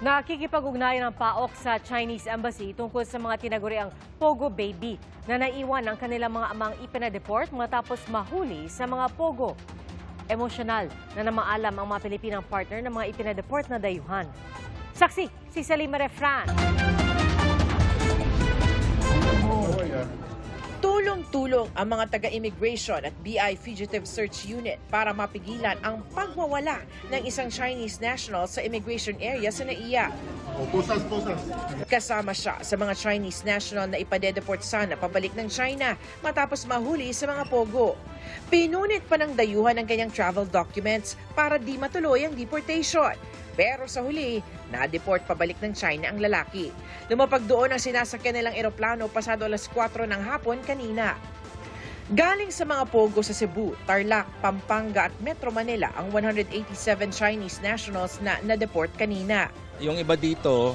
Nakikipag-ugnayan ng PAOK sa Chinese Embassy tungkol sa mga tinaguriang Pogo Baby na naiwan ng kanilang mga amang ipinadeport matapos mahuli sa mga Pogo. Emosyonal na namaalam ang mga Pilipinang partner ng mga ipinadeport na dayuhan. Saksi, si Salima Refran. Tulong-tulong ang mga taga-immigration at BI Fugitive Search Unit para mapigilan ang pagwawala ng isang Chinese national sa immigration area sa NAIA. Kasama siya sa mga Chinese national na ipadedeport sana pabalik ng China matapos mahuli sa mga Pogo. Pinunit pa ng dayuhan ang kanyang travel documents para di matuloy ang deportation. Pero sa huli, na-deport pabalik ng China ang lalaki. Lumapag doon ang sinasakyan nilang eroplano pasado alas 4 ng hapon kanina. Galing sa mga Pogo sa Cebu, Tarlac, Pampanga at Metro Manila ang 187 Chinese nationals na na-deport kanina. Yung iba dito,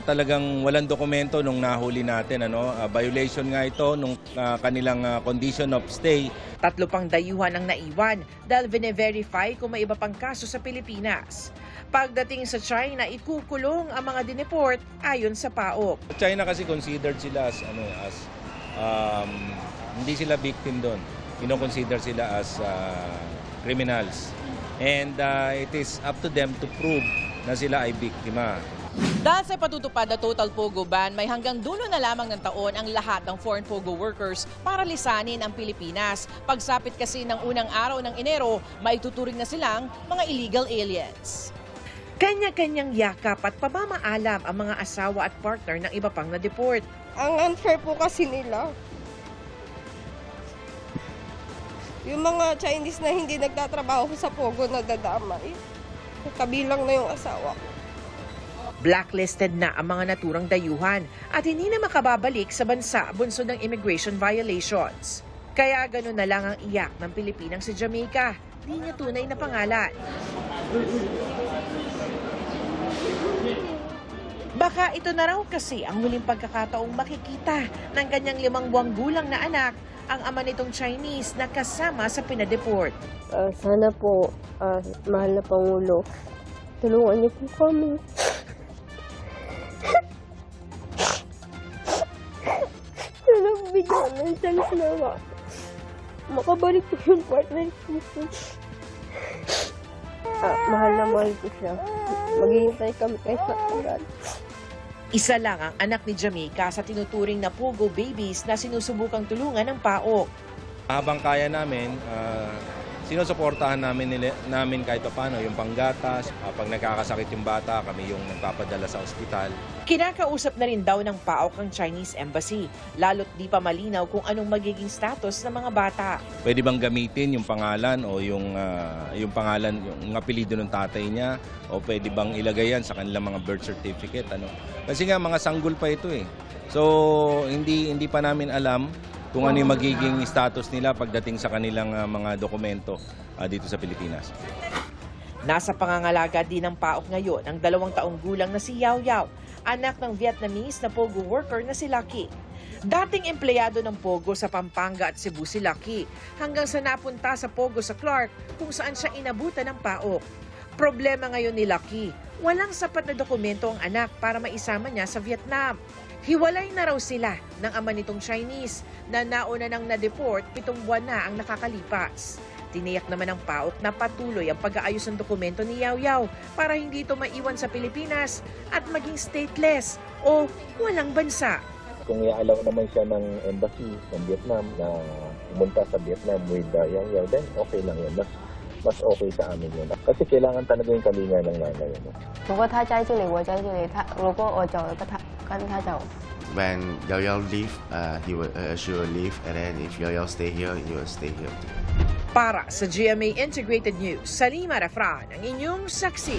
talagang walang dokumento nung nahuli natin. Violation nga ito nung kanilang condition of stay. 3 pang dayuhan ang naiwan dahil vine-verify kung may iba pang kaso sa Pilipinas. Pagdating sa China, ikukulong ang mga dineport ayon sa PAOK. China kasi considered sila as hindi sila victim doon. Kino-consider sila as criminals. And it is up to them to prove na sila ay biktima. Dahil sa patutupad na total Pogo ban, may hanggang dulo na lamang ng taon ang lahat ng foreign Pogo workers para lisanin ang Pilipinas. Pagsapit kasi ng unang araw ng Enero, maituturing na silang mga illegal aliens. Kanya-kanyang yakap at pamamaalam ang mga asawa at partner ng iba pang na-deport. Ang unfair po kasi nila. Yung mga Chinese na hindi nagtatrabaho sa Pogo na dadamay. Kabilang na yung asawa ko. Blacklisted na ang mga naturang dayuhan at hindi na makababalik sa bansa bunsod ng immigration violations. Kaya ganun na lang ang iyak ng Pilipinang sa Jamaica. Di niya tunay na pangalan. Baka ito na raw kasi ang huling pagkakataong makikita ng kanyang 5 buwang gulang na anak ang ama nitong Chinese na kasama sa pinadeport. Sana po, mahal na Pangulo, tulungan niyo po kami. Sana bigyan ng chance na makabalik po yung partner ko. Mahal na mahal ko siya. Maghihintay kami kahit matagal. Isa lang ang anak ni Jamaica sa tinuturing na Pogo babies na sinusubukang tulungan ng PAOK. Habang kaya namin, sinusuportahan namin kahit paano yung panggatas. Pag nagkakasakit yung bata, kami yung nagpapadala sa ospital. Kinakausap na rin daw ng PAOK ang Chinese Embassy, lalo't di pa malinaw kung anong magiging status ng mga bata. Pwede bang gamitin yung pangalan o yung pangalan, yung apelido ng tatay niya, o pwede bang ilagay yan sa kanilang mga birth certificate? Kasi nga mga sanggol pa ito eh. So hindi pa namin alam kung ano yung magiging status nila pagdating sa kanilang mga dokumento dito sa Pilipinas. Nasa pangangalaga din ng PAOK ngayon ang 2 taong gulang na si Yao Yao, anak ng Vietnamese na Pogo worker na si Lucky. Dating empleyado ng Pogo sa Pampanga at Cebu si Lucky, hanggang sa napunta sa Pogo sa Clark kung saan siya inabutan ng PAOK. Problema ngayon ni Lucky, walang sapat na dokumento ang anak para maisama niya sa Vietnam. Hiwalay na raw sila ng ama nitong Chinese na nauna nang na-deport 7 buwan na ang nakakalipas. Tiniyak naman ng PAOK na patuloy ang pag-aayos ng dokumento ni Yao Yao para hindi ito maiwan sa Pilipinas at maging stateless o walang bansa. Kung i-allow naman siya ng embassy ng Vietnam na pumunta sa Vietnam with Yao Yao, then okay lang yun. Mas okay sa amin yun. Kasi kailangan talaga yung kalinga ng nanay. 如果他在这里，我在这里；如果我走了，跟他走。 When Yao Yao leave, she will leave, and then if Yao Yao stay here, he will stay here too. Para sa GMA Integrated News, Salima Refran, ang inyong saksi.